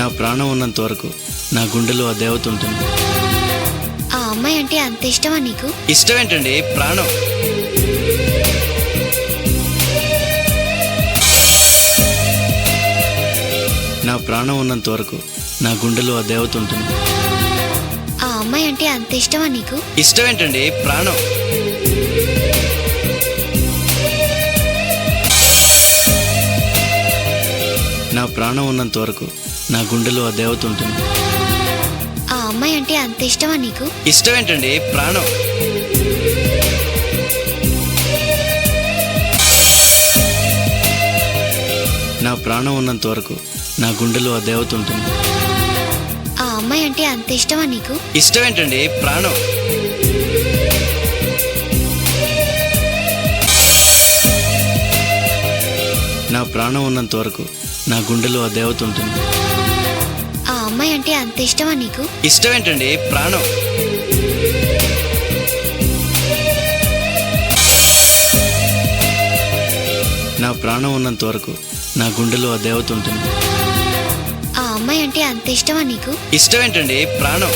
నా ప్రాణం ఉన్నంత వరకు నా గుండెలో ఆ దేవత ఉంటుంది. ఆ అమ్మాయి అంటే అంత ఇష్టమా నీకు? ఇష్టం ఏంటండి, ప్రాణం. నా ప్రాణం ఉన్నంత వరకు నా గుండెలో ఆ దేవత ఉంటుంది. ఆ అమ్మాయి అంటే అంత ఇష్టమా నీకు? ఇష్టం ఏంటండి, ప్రాణం. నా ప్రాణం ఉన్నంత వరకు నా గుండెలో ఆ దేవత ఉంటుంది. ఆ అమ్మాయి అంటే అంత ఇష్టమా నీకు? ఇష్టం ఏంటండి, ప్రాణం. నా ప్రాణం ఉన్నంత వరకు నా గుండెలో ఆ దేవత ఉంటుంది. ఆ అమ్మాయి అంటే అంత ఇష్టమా నీకు? ఇష్టం ఏంటండి, ప్రాణం. నా ప్రాణం ఉన్నంత వరకు నా గుండెలో ఆ దేవత ఉంటుంది. ఆ అమ్మాయి అంటే అంత ఇష్టమా నీకు? ఇష్టం ఏంటండి, ప్రాణం. నా ప్రాణం ఉన్నంత వరకు నా గుండెలో ఆ దేవత ఉంటుంది. ఆ అమ్మాయి అంటే అంత ఇష్టమా నీకు? ఇష్టం ఏంటండి, ప్రాణం.